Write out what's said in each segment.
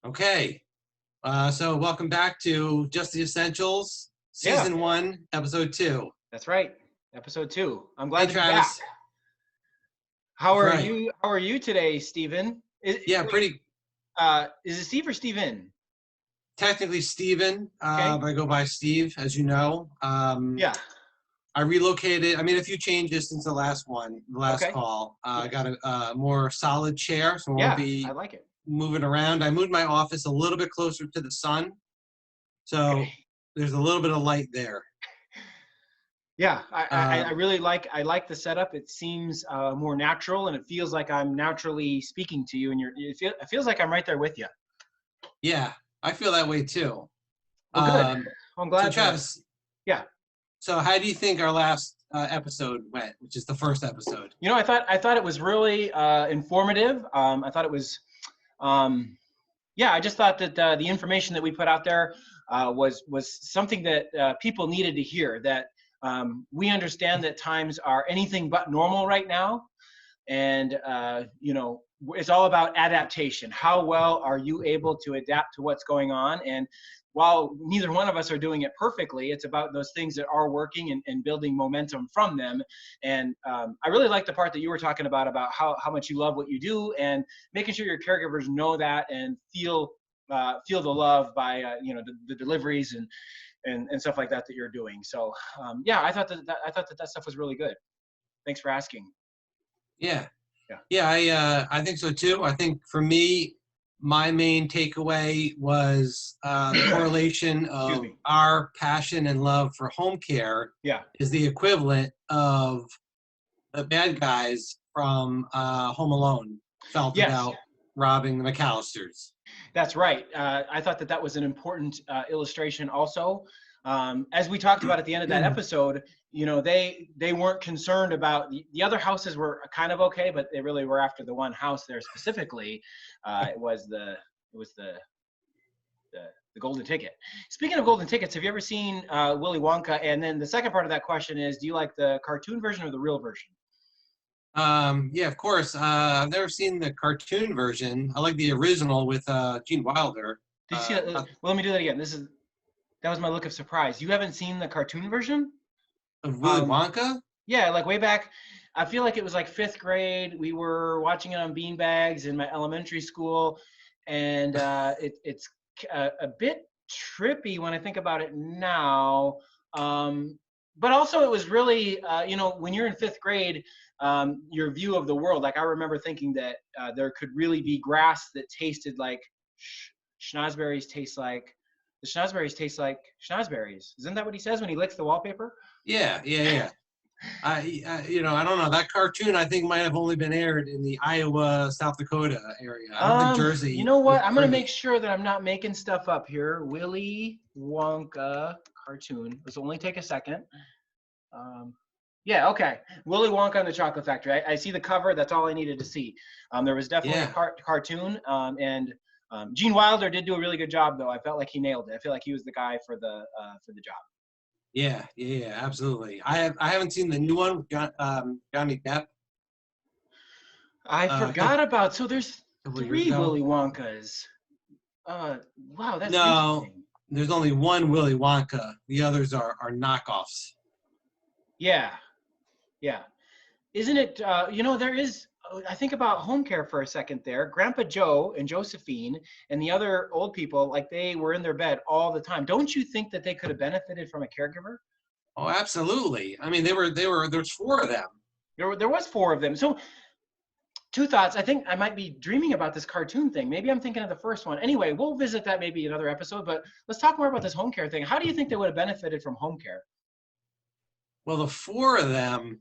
Okay, so welcome back to Just the Essentials, Yeah, Season 1, Episode 2. that's right. Episode 2. I'm Hey, glad to be back. Travis. How That's are right. you? How are you today, Steven? Yeah, Wait, pretty is it Steve or Steven? technically Steven, Okay. but I go by Steve, as you know. Yeah. I relocated, I made a few changes since the last Okay. call. I Yes. got a more solid chair, so I won't Yeah, I be like it. moving around. I moved my office a little bit closer to the sun, Okay. so there's a little bit of light there. Yeah, I Um, really like the setup. It seems more natural, and it feels like I'm naturally speaking to you, and it feels like I'm right there with you. yeah, I feel that way too. Well, good. Um, Well, I'm so glad to. Travis, Yeah. so how do you think our last episode went, which is the first episode? I thought it was really informative. I thought it was. Um, yeah, I just thought that the information that we put out there was something that people needed to hear. That we understand that times are anything but normal right now, and it's all about adaptation. How well are you able to adapt to what's going on? And while neither one of us are doing it perfectly, it's about those things that are working and building momentum from them. And I really like the part that you were talking about how much you love what you do, and making sure your caregivers know that and feel the love by the deliveries and stuff like that you're doing. So yeah, I thought that stuff was really good. Thanks for asking. Yeah, Yeah. yeah, I think so too. I think for me, my main takeaway was the correlation Excuse of me. our passion and love for home care Yeah. is the equivalent of the bad guys from Home Alone felt Yes, about robbing the McAllisters. that's right. I thought that was an important illustration also. As we talked about at the end of that episode, they weren't concerned about the other houses were kind of okay, but they really were after the one house there specifically. It was the golden ticket. Speaking of golden tickets, have you ever seen Willy Wonka? And then the second part of that question is, do you like the cartoon version or the real version? Yeah, of course. I've never seen the cartoon version. I like the original with Gene Wilder. Did you see that? Not Well, let me do that again. That was my look of surprise. You haven't seen the cartoon version? of Willy Um, Wonka. yeah, like way back. I feel like it was like fifth grade. We were watching it on beanbags in my elementary school, and it's a bit trippy when I think about it now. But also, it was really, when you're in fifth grade, your view of the world. Like I remember thinking that there could really be grass that tasted like schnozberries taste like. The schnozberries taste like schnozberries. Isn't that what he says when he licks the wallpaper? Yeah, yeah, yeah. I don't know. That cartoon I think might have only been aired in the Iowa, South Dakota area. I don't think You Jersey know was what? I'm gonna make privy. sure that I'm not making stuff up here. Willy Wonka cartoon. Let's only take a second. Um, yeah, okay. Willy Wonka and the Chocolate Factory. I see the cover. That's all I needed to see. There was definitely a Yeah, cartoon, and Gene Wilder did do a really good job, though. I felt like he nailed it. I feel like he was the guy for the job. yeah, yeah, yeah, absolutely. I haven't seen the new one with Johnny Depp I forgot about. So there's a couple of years three ago. Willy Wonkas. Wow, that's No, interesting. there's only one Willy Wonka. The others are knockoffs. Yeah, yeah. Isn't it, there is, I think about home care for a second there. Grandpa Joe and Josephine and the other old people, like they were in their bed all the time. Don't you think that they could have benefited from a caregiver? Oh, absolutely. I mean, there's four of them. There was four of them. So two thoughts. I think I might be dreaming about this cartoon thing. Maybe I'm thinking of the first one. Anyway, we'll visit that maybe another episode, but let's talk more about this home care thing. How do you think they would have benefited from home care? Well, the four of them.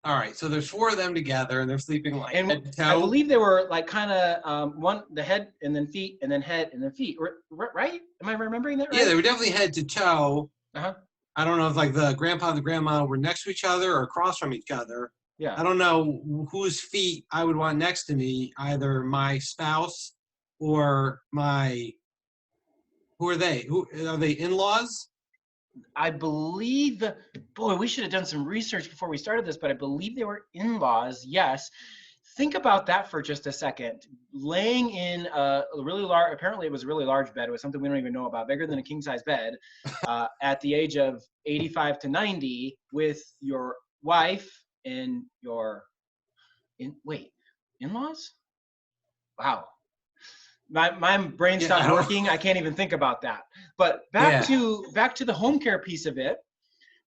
All right, so there's four of them together, and they're sleeping like And head to I toe. believe they were like kind of the head and then feet and then head and then feet, right? Am I remembering that Yeah, right? they were definitely head to toe. Uh-huh. I don't know if like the grandpa and the grandma were next to each other or across from each other. Yeah. I don't know whose feet I would want next to me, either my spouse or my. Who are they? Who are they? In-laws? I believe, boy, we should have done some research before we started this, but I believe they were in-laws. Yes. think about that for just a second. Laying in a really large, apparently it was a really large bed. It was something we don't even know about, bigger than a king size bed, at the age of 85 to 90 with your wife and your, in-laws? Wow. My brain Yeah, stopped I don't. working. I can't even think about that. But Yeah. back to the home care piece of it.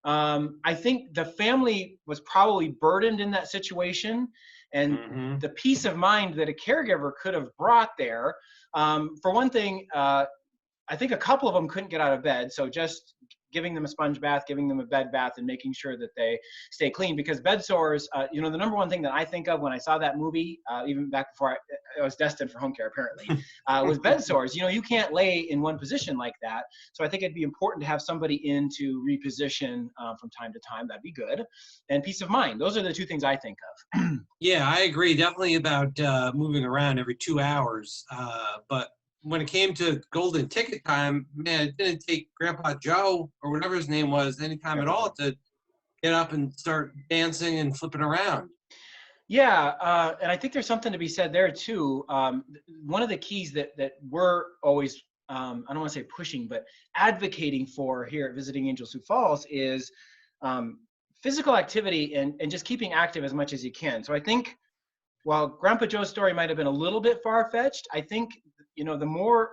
I think the family was probably burdened in that situation, and Hmm. the peace of mind that a caregiver could have brought there. For one thing, I think a couple of them couldn't get out of bed, so just giving them a sponge bath, giving them a bed bath, and making sure that they stay clean. Because bed sores, you know, the number one thing that I think of when I saw that movie, even back before I was destined for home care, apparently, was bed sores. You know, you can't lay in one position like that. So I think it'd be important to have somebody in to reposition from time to time. That'd be good. And peace of mind. Those are the two things I think of. Yeah, I agree definitely about moving around every 2 hours. But when it came to golden ticket time, man, it didn't take Grandpa Joe or whatever his name was any time at all to get up and start dancing and flipping around. Yeah, and I think there's something to be said there too. One of the keys that we're always, I don't want to say pushing, but advocating for here at Visiting Angel Sioux Falls is physical activity and just keeping active as much as you can. So I think while Grandpa Joe's story might have been a little bit far-fetched, I think, you know, the more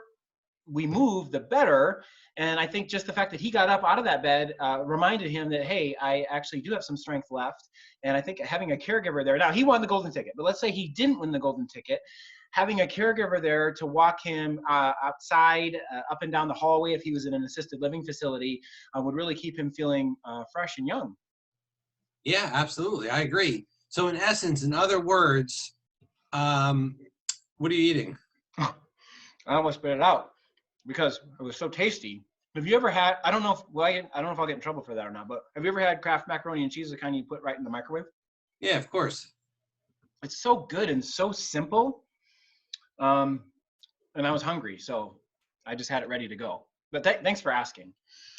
we move, the better. And I think just the fact that he got up out of that bed reminded him that, hey, I actually do have some strength left. And I think having a caregiver there, now he won the golden ticket, but let's say he didn't win the golden ticket, having a caregiver there to walk him outside, up and down the hallway if he was in an assisted living facility, would really keep him feeling fresh and young. Yeah, absolutely. I agree. So in essence, in other words, um, what are you eating? I almost spit it out because it was so tasty. Have you ever had? I don't know if well, I don't know if I'll get in trouble for that or not. But have you ever had Kraft macaroni and cheese, the kind you put right in the microwave? Yeah, of course. It's so good and so simple. Um, and I was hungry, so I just had it ready to go. But thanks for asking.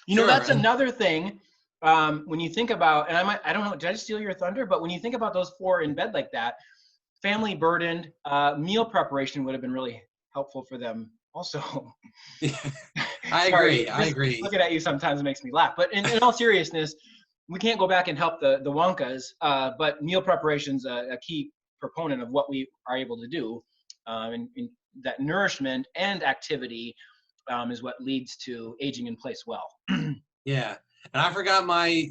You know, Sure. that's And another thing. When you think about, and I don't know, did I steal your thunder? But when you think about those four in bed like that, family burdened, meal preparation would have been really helpful for them also. I Sorry, agree. I just agree. looking at you sometimes makes me laugh. But in all seriousness, we can't go back and help the Wonkas, but meal preparation's a key proponent of what we are able to do. And that nourishment and activity is what leads to aging in place well. Yeah. And I forgot my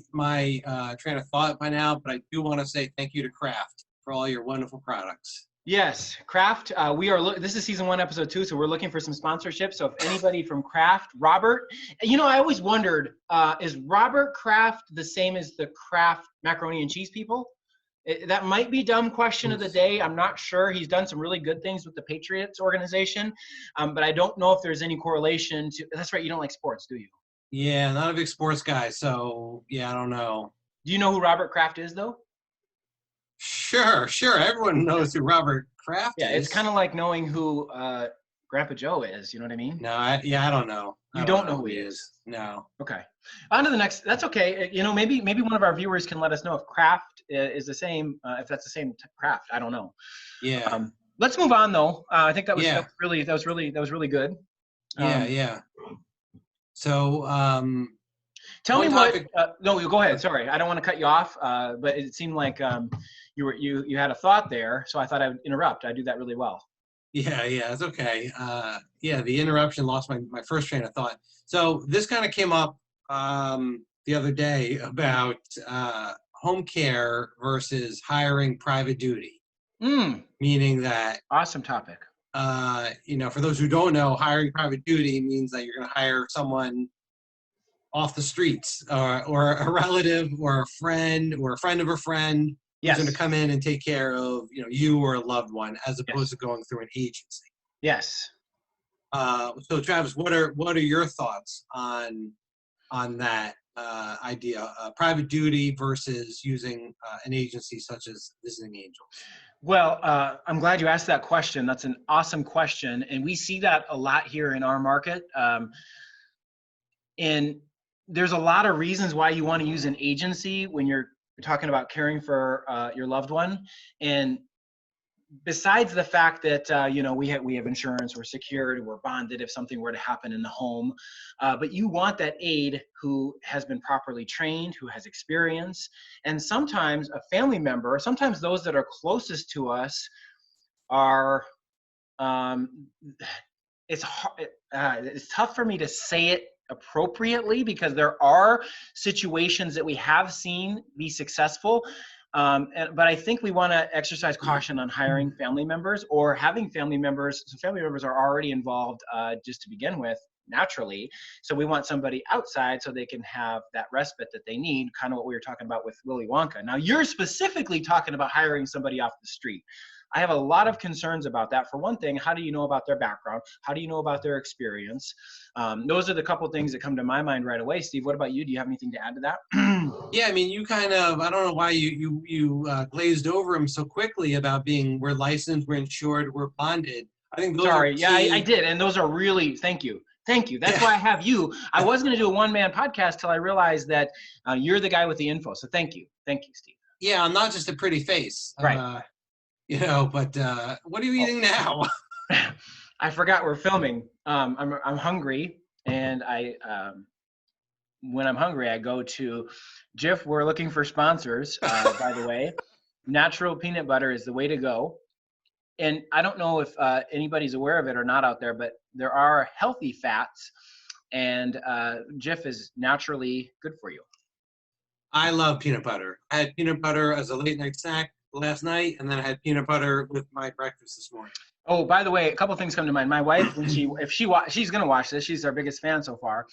train of thought by now, but I do want to say thank you to Kraft for all your wonderful products. Yes, Kraft. We are. This is season 1, episode 2, so we're looking for some sponsorship. So if anybody from Kraft, Robert, you know, I always wondered, is Robert Kraft the same as the Kraft macaroni and cheese people? That might be dumb question of the day. I'm not sure. He's done some really good things with the Patriots organization, but I don't know if there's any correlation to. That's right. You don't like sports, do you? Yeah, not a big sports guy, so yeah, I don't know. Do you know who Robert Kraft is, though? Sure, sure. Everyone knows who Robert Kraft Yeah, it's kind is. of like knowing who Grandpa Joe is. You know what I mean? No, yeah, I don't know. You I don't don't know know who who he he is. is. No. Okay. On to the next. That's okay. You know, maybe one of our viewers can let us know if Kraft is the same. If that's the same Kraft, I don't know. Yeah. Let's move on though. I think Yeah. that was really good. Yeah, Um, yeah. So, tell one me what. topic. No, go ahead. Sorry, I don't want to cut you off. But it seemed like you had a thought there, so I thought I would interrupt. I do that really well. Yeah, yeah, it's okay. Yeah, the interruption lost my first train of thought. So this kind of came up the other day about home care versus hiring private duty, Mm, meaning that awesome topic. for those who don't know, hiring private duty means that you're going to hire someone off the streets or a relative or a friend of a friend who's going to Yes. come in and take care of you or a loved one as opposed Yes. to going through an agency. Yes. So Travis, what are your thoughts on that idea, private duty versus using an agency such as Visiting Angels? Well, I'm glad you asked that question. That's an awesome question, and we see that a lot here in our market. And there's a lot of reasons why you want to use an agency when you're talking about caring for your loved one. And besides the fact that we have insurance, we're secured, we're bonded if something were to happen in the home, but you want that aide who has been properly trained, who has experience, and sometimes a family member, sometimes those that are closest to us are um, it's tough for me to say it appropriately because there are situations that we have seen be successful. But I think we want to exercise caution on hiring family members or having family members. So family members are already involved just to begin with, naturally. So we want somebody outside so they can have that respite that they need, kind of what we were talking about with Willy Wonka. Now you're specifically talking about hiring somebody off the street. I have a lot of concerns about that. For one thing, how do you know about their background? How do you know about their experience? Those are the couple things that come to my mind right away. Steve, what about you? Do you have anything to add to that? Yeah, I mean, you kind of, I don't know why you glazed over him so quickly about being, we're licensed, we're insured, we're bonded. I think those Sorry, are yeah, key. I did. And those are really, thank you. Thank you. That's Yeah. why I have you. I was going to do a one-man podcast till I realized that you're the guy with the info. So thank you. Thank you, Steve. Yeah, I'm not just a pretty face. Right. But what are you eating now? I forgot we're filming. I'm hungry, and when I'm hungry, I go to Jif. We're looking for sponsors, by the way. Natural peanut butter is the way to go. And I don't know if anybody's aware of it or not out there, but there are healthy fats, and Jif is naturally good for you. I love peanut butter. I had peanut butter as a late night snack last night, and then I had peanut butter with my breakfast this morning. Oh, by the way, a couple things come to mind. My wife, when she's gonna watch this, she's our biggest fan so far,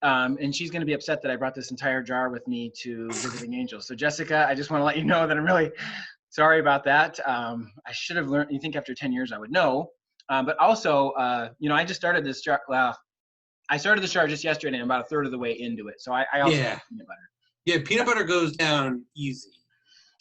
and she's gonna be upset that I brought this entire jar with me to Visiting Angels. So Jessica, I just want to let you know that I'm really sorry about that. I should have learned. You think after 10 years I would know, but also, I just started this jar. Well, I started this jar just yesterday, and I'm about a third of the way into it. So I also like peanut butter. Yeah, peanut butter goes down easy.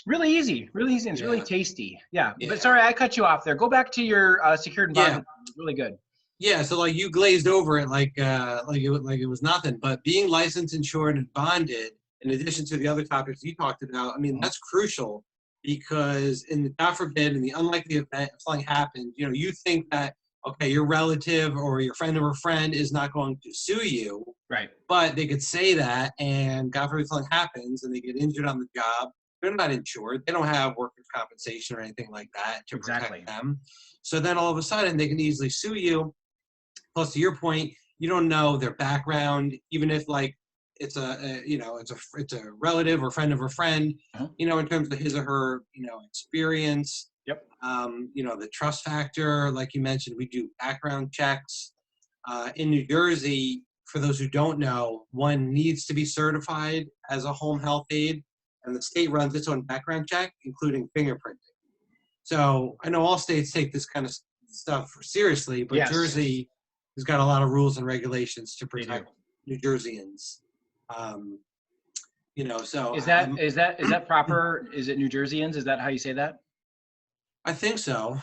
Really easy, and it's really tasty. Yeah, but sorry, I cut you off there. Go back to your secured and bonded. It's really good. Yeah, so like you glazed over it like it was nothing. But being licensed, insured, and bonded, in addition to the other topics you talked about, I mean, that's crucial because in the, God forbid, in the unlikely event if something happens, you think that, okay, your relative or your friend of a friend is not going to sue you. Right. But they could say that, and God forbid something happens and they get injured on the job. They're not insured. They don't have workers' compensation or anything like that to protect them. So then all of a sudden they can easily sue you. Plus, to your point, you don't know their background, even if like it's it's a relative or friend of a friend, in terms of his or her, experience. Yep. The trust factor, like you mentioned, we do background checks. In New Jersey, for those who don't know, one needs to be certified as a home health aide, and the state runs its own background check, including fingerprinting. So I know all states take this kind of stuff seriously, but Jersey has got a lot of rules and regulations to protect New Jerseyans. So is that proper? Is it New Jerseyans? Is that how you say that? I think so.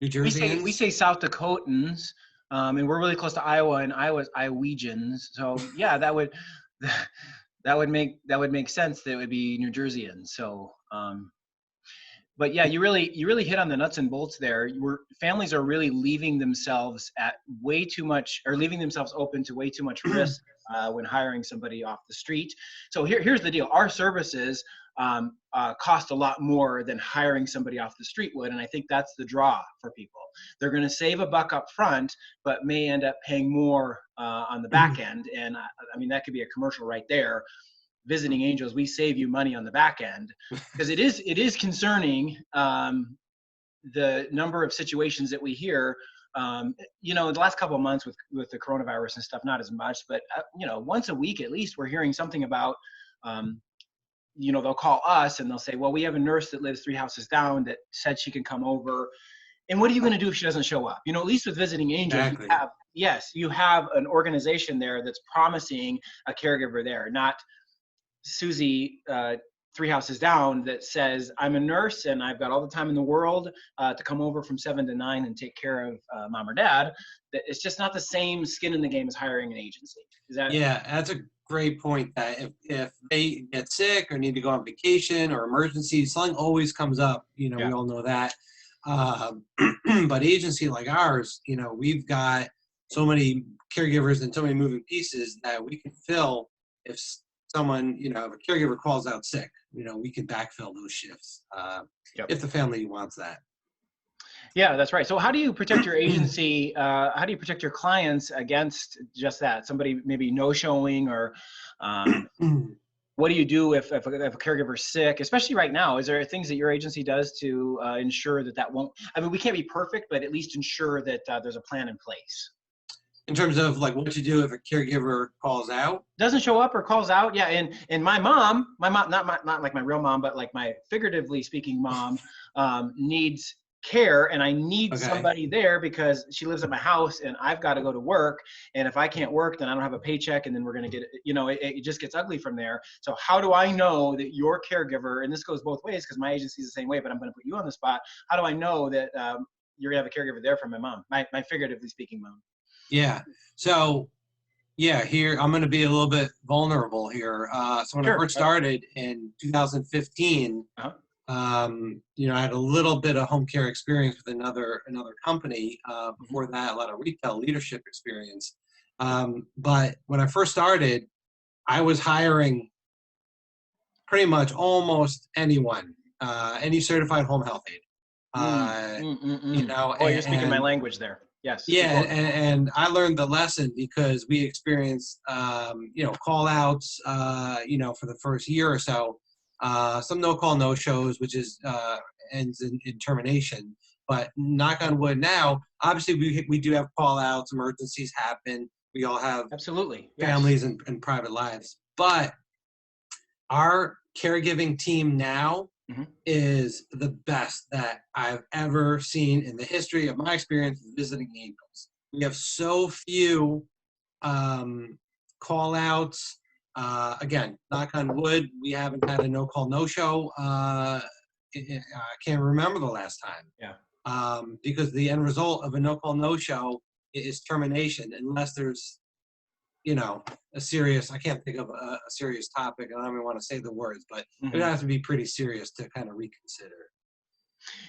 New Jerseyans. We say South Dakotans, and we're really close to Iowa, and Iowa's Iowegians. So yeah, that would make sense. That it would be New Jerseyans. So, but yeah, you really hit on the nuts and bolts there. Families are really leaving themselves leaving themselves open to way too much risk when hiring somebody off the street. So here's the deal: our services cost a lot more than hiring somebody off the street would, and I think that's the draw for people. They're going to save a buck up front, but may end up paying more on the back end. And I mean, that could be a commercial right there. Visiting Angels, we save you money on the back end, because it is concerning the number of situations that we hear. The last couple of months with the coronavirus and stuff, not as much, but once a week at least, we're hearing something about. They'll call us and they'll say, well, we have a nurse that lives 3 houses down that said she can come over. And what are you going to do if she doesn't show up? At least with Visiting Angels, you have an organization there that's promising a caregiver there, not Susie 3 houses down that says, I'm a nurse and I've got all the time in the world to come over from 7 to 9 and take care of mom or dad. That it's just not the same skin in the game as hiring an agency. That's a great point. That if they get sick or need to go on vacation or emergency, something always comes up. We all know that. But agency like ours, we've got so many caregivers and so many moving pieces that we can fill if someone, if a caregiver calls out sick, we can backfill those shifts Yep. if the family wants that. Yeah, that's right. So how do you protect your agency? How do you protect your clients against just that? Somebody maybe no-showing, or what do you do if a caregiver's sick, especially right now? Is there things that your agency does to ensure that won't, I mean, we can't be perfect, but at least ensure that there's a plan in place? In terms of like what you do if a caregiver calls out? Doesn't show up or calls out, yeah. And my mom, not like my real mom, but like my figuratively speaking mom, needs care, and I need somebody there because she lives at my house and I've got to go to work. And if I can't work, then I don't have a paycheck, and then we're going to get, it just gets ugly from there. So how do I know that your caregiver, and this goes both ways because my agency is the same way, but I'm going to put you on the spot. How do I know that you're going to have a caregiver there for my mom, my figuratively speaking mom? Yeah. So here, I'm going to be a little bit vulnerable here. So when I first started in 2015, I had a little bit of home care experience with another company. Before that, a lot of retail leadership experience. But when I first started, I was hiring pretty much almost anyone, any certified home health aide. You're speaking my language there. Yes. Yeah, and I learned the lesson because we experienced, call outs, for the first year or so, some no-call, no-shows, which is ends in termination. But knock on wood now, obviously we do have call outs, emergencies happen. We all have absolutely families and private lives. But our caregiving team now is the best that I've ever seen in the history of my experience visiting Angels. We have so few call outs. Again, knock on wood, we haven't had a no-call, no-show. I can't remember the last time. Yeah. Because the end result of a no-call, no-show is termination, unless there's a serious, I can't think of a serious topic. I don't even want to say the words, but it would have to be pretty serious to kind of reconsider.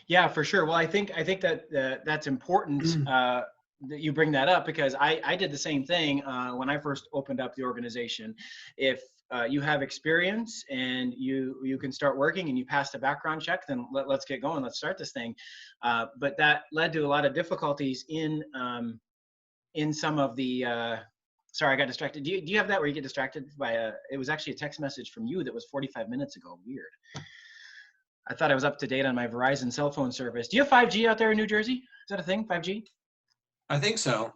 Yeah, for sure. Well, I think that that's important that you bring that up, because I did the same thing when I first opened up the organization. If you have experience and you can start working and you passed a background check, then let's get going. Let's start this thing. But that led to a lot of difficulties in some of the sorry, I got distracted. Do you have that where you get distracted by it was actually a text message from you that was 45 minutes ago. Weird. I thought I was up to date on my Verizon cell phone service. Do you have 5G out there in New Jersey? Is that a thing, 5G? I think so.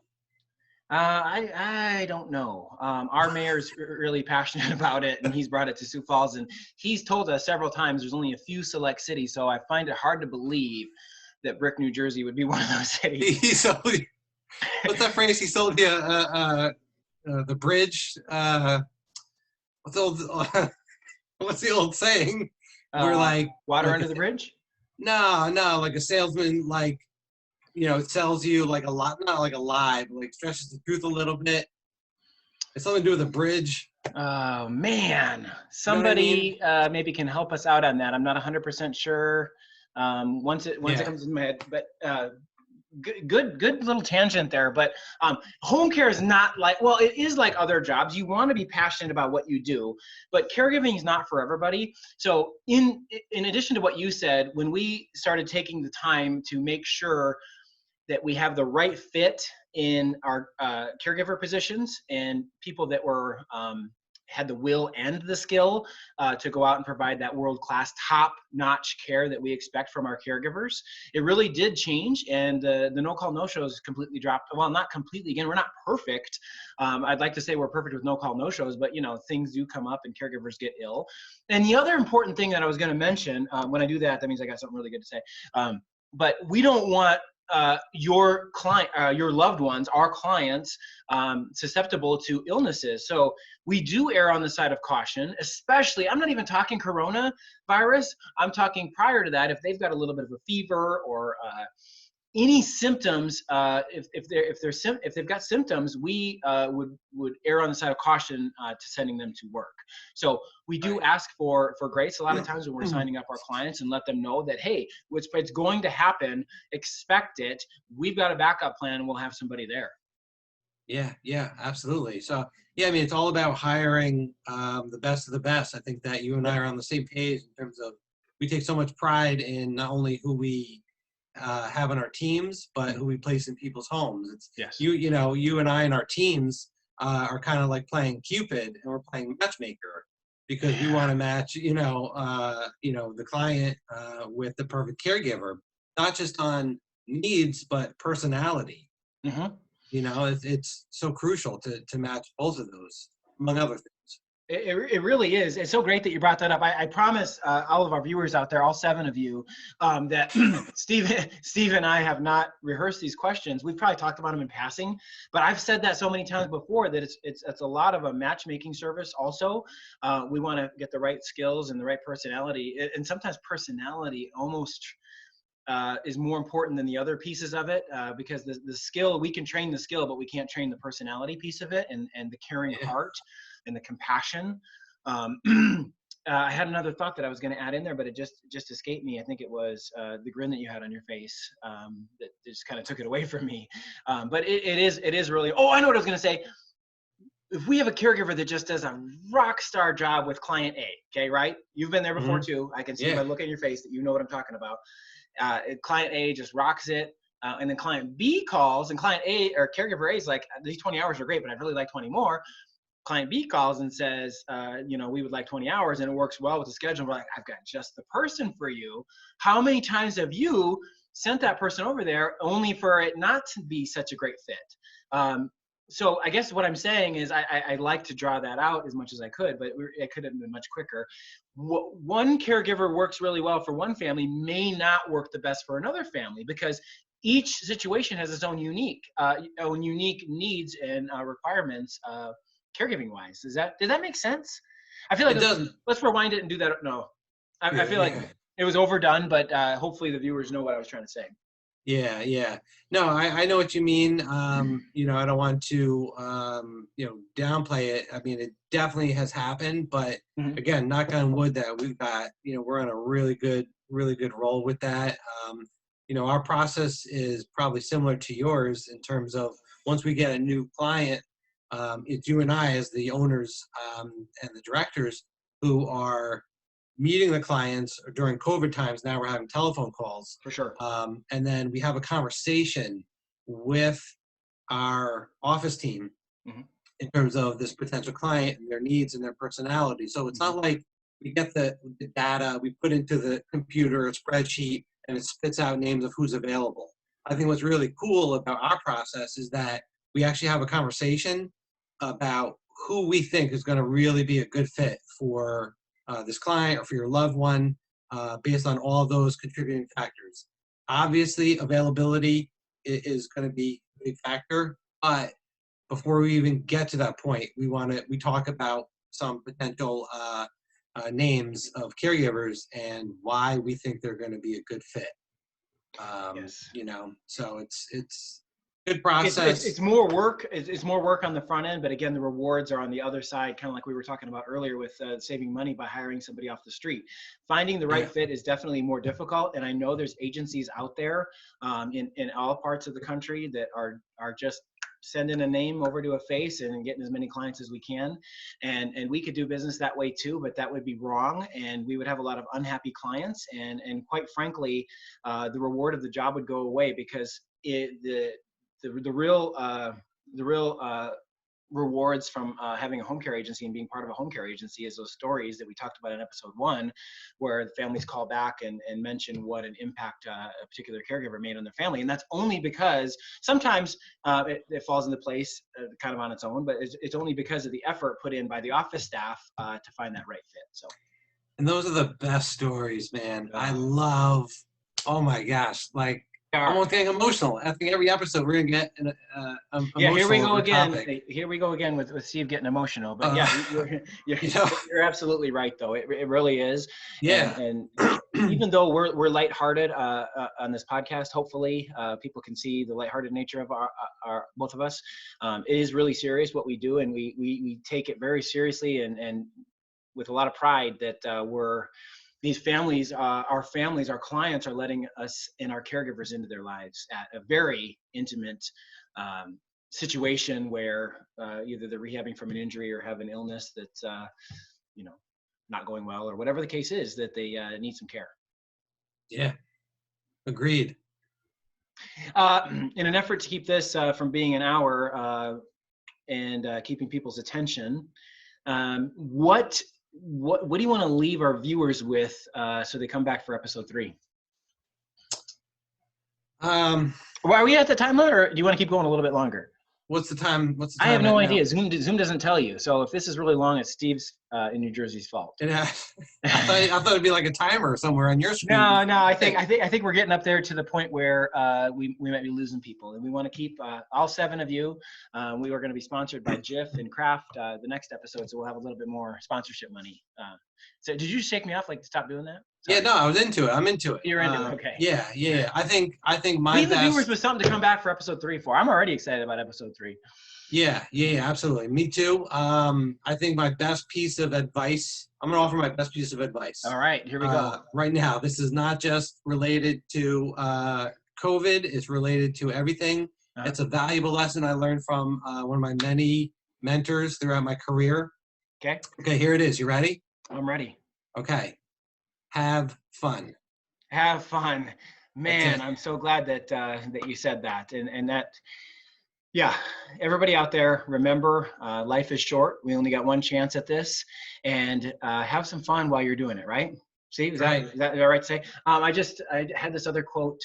I don't know. Our mayor's really passionate about it, and he's brought it to Sioux Falls, and he's told us several times there's only a few select cities, so I find it hard to believe that Brick, New Jersey would be one of those cities. He sold you, what's that phrase? He sold you the bridge. What's the old saying? We're like water under the bridge. No, like a salesman, like it sells you like a lot, not like a lie, but like stretches the truth a little bit. It's something to do with a bridge. Oh man, somebody maybe can help us out on that. I'm not 100% sure. Once it comes in my head, but. Good little tangent there. But home care is not like, well, it is like other jobs. You want to be passionate about what you do, but caregiving is not for everybody. So in addition to what you said, when we started taking the time to make sure that we have the right fit in our caregiver positions and people that were had the will and the skill to go out and provide that world-class, top-notch care that we expect from our caregivers, it really did change. And the no-call, no-shows completely dropped. Well, not completely. Again, we're not perfect. I'd like to say we're perfect with no-call, no-shows, but things do come up and caregivers get ill. And the other important thing that I was going to mention, when I do that, that means I got something really good to say. But we don't want your client, your loved ones, our clients, susceptible to illnesses. So we do err on the side of caution, especially, I'm not even talking coronavirus. I'm talking prior to that, if they've got a little bit of a fever or any symptoms, if they've got symptoms, we would err on the side of caution to sending them to work. So we do ask for grace a lot of times when we're signing up our clients, and let them know that, hey, it's going to happen. Expect it. We've got a backup plan, and we'll have somebody there. Yeah, absolutely. So, yeah, I mean, it's all about hiring the best of the best. I think that you and I are on the same page in terms of we take so much pride in not only who we have on our teams, but who we place in people's homes. It's Yes. you and I and our teams are kind of like playing Cupid, and we're playing matchmaker because we want to match, the client with the perfect caregiver, not just on needs, but personality. Mm-hmm. It's so crucial to match both of those, among other things. It really is. It's so great that you brought that up. I promise all of our viewers out there, all 7 of you, that Steve and I have not rehearsed these questions. We've probably talked about them in passing, but I've said that so many times before that it's a lot of a matchmaking service. Also, we want to get the right skills and the right personality, and sometimes personality almost is more important than the other pieces of it, because the skill, we can train the skill, but we can't train the personality piece of it, and the caring heart and the compassion. I had another thought that I was going to add in there, but it just escaped me. I think it was the grin that you had on your face that just kind of took it away from me. But it is really, oh, I know what I was going to say. If we have a caregiver that just does a rock star job with client A, okay, right? You've been there before too. I can see by looking at your face that you know what I'm talking about. Client A just rocks it, and then client B calls, and client A or caregiver A is like, these 20 hours are great, but I'd really like 20 more. Client B calls and says, we would like 20 hours, and it works well with the schedule. We're like, I've got just the person for you. How many times have you sent that person over there only for it not to be such a great fit? So I guess what I'm saying is I like to draw that out as much as I could, but it could have been much quicker. One caregiver works really well for one family may not work the best for another family, because each situation has its own unique needs and requirements, caregiving wise. Does that make sense? I feel like let's rewind it and do that. No, I feel like it was overdone, but hopefully the viewers know what I was trying to say. Yeah. No, I know what you mean. I don't want to, downplay it. I mean, it definitely has happened, but again, knock on wood that we've got, we're on a really good roll with that. Our process is probably similar to yours in terms of once we get a new client, it's you and I as the owners and the directors who are meeting the clients. During COVID times. Now we're having telephone calls. For sure. And then we have a conversation with our office team in terms of this potential client and their needs and their personality. So it's not like we get the data, we put into the computer, a spreadsheet, and it spits out names of who's available. I think what's really cool about our process is that we actually have a conversation about who we think is going to really be a good fit for this client or for your loved one, based on all of those contributing factors. Obviously, availability is going to be a big factor, but before we even get to that point, we talk about some potential names of caregivers and why we think they're going to be a good fit. So it's good process. It's more work. It's more work on the front end, but again, the rewards are on the other side, kind of like we were talking about earlier with saving money by hiring somebody off the street. Finding the right fit is definitely more difficult, and I know there's agencies out there in all parts of the country that are just sending a name over to a face and getting as many clients as we can, and we could do business that way too, but that would be wrong, and we would have a lot of unhappy clients, and quite frankly, the reward of the job would go away, because the real rewards from having a home care agency and being part of a home care agency is those stories that we talked about in episode 1, where the families call back and mention what an impact a particular caregiver made on their family. And that's only because sometimes it falls into place kind of on its own, but it's only because of the effort put in by the office staff to find that right fit. So. And those are the best stories, man. I love, oh my gosh, like, I'm almost getting emotional. I think every episode we're gonna get emotional. Here we go again. Topic. Here we go again with Steve getting emotional. But you're absolutely right, though. It really is. Yeah. And even though we're lighthearted on this podcast, hopefully people can see the lighthearted nature of our both of us. It is really serious what we do, and we take it very seriously and with a lot of pride that these families, our clients are letting us and our caregivers into their lives at a very intimate situation where either they're rehabbing from an injury or have an illness that's not going well, or whatever the case is, that they need some care. Yeah, agreed. In an effort to keep this from being an hour and keeping people's attention, what do you want to leave our viewers with so they come back for episode 3? Well, are we at the time limit, or do you want to keep going a little bit longer? What's the time? I have no idea. Zoom doesn't tell you. So if this is really long, it's Steve's in New Jersey's fault. I thought it'd be like a timer somewhere on your screen. No. I think we're getting up there to the point where we might be losing people, and we want to keep all 7 of you. We are going to be sponsored by Jif and Kraft the next episode, so we'll have a little bit more sponsorship money. So did you shake me off, like, to stop doing that? Sorry. Yeah, no, I was into it. I'm into it. You're into it, okay. Yeah. I think my leave best... the viewers with something to come back for episode 3 for. I'm already excited about episode 3. Yeah, absolutely. Me too. I think my best piece of advice, I'm going to offer my best piece of advice. All right, here we go. Right now, this is not just related to COVID. It's related to everything. It's a valuable lesson I learned from one of my many mentors throughout my career. Okay, here it is. You ready? I'm ready. Okay. Have fun. Have fun. Man, I'm so glad that you said that. And that, yeah, everybody out there, remember, life is short. We only got one chance at this, and have some fun while you're doing it, right? See, is that right to say? I had this other quote.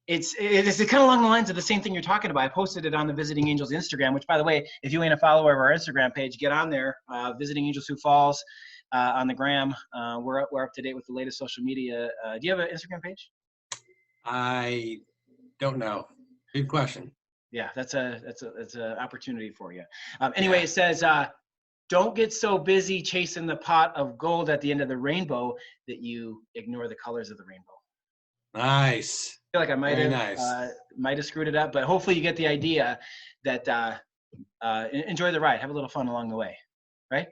It's kind of along the lines of the same thing you're talking about. I posted it on the Visiting Angels Instagram, which, by the way, if you ain't a follower of our Instagram page, get on there. Visiting Angels Sioux Falls on the gram. We're up to date with the latest social media. Do you have an Instagram page? I don't know. Good question. Yeah, that's a opportunity for you. Anyway, It says, don't get so busy chasing the pot of gold at the end of the rainbow that you ignore the colors of the rainbow. Nice. I feel like I might have screwed it up, but hopefully you get the idea that enjoy the ride, have a little fun along the way, right?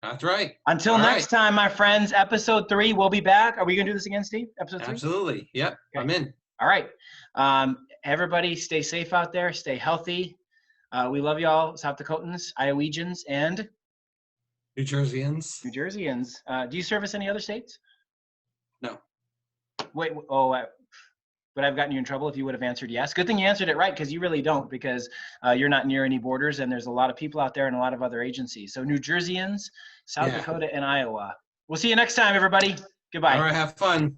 That's right. Until next time, my friends, episode 3, we'll be back. Are we gonna do this again, Steve? Episode 3? Absolutely. Yep. Okay. I'm in. All right. Everybody stay safe out there, stay healthy. We love y'all, South Dakotans, Iowegians, and New Jerseyans. Do you service any other states? No. Wait, would I have gotten you in trouble if you would have answered yes? Good thing you answered it right, because you really don't, because you're not near any borders, and there's a lot of people out there and a lot of other agencies. So New Jerseyans, South Dakota, and Iowa. We'll see you next time, everybody. Goodbye. All right, have fun.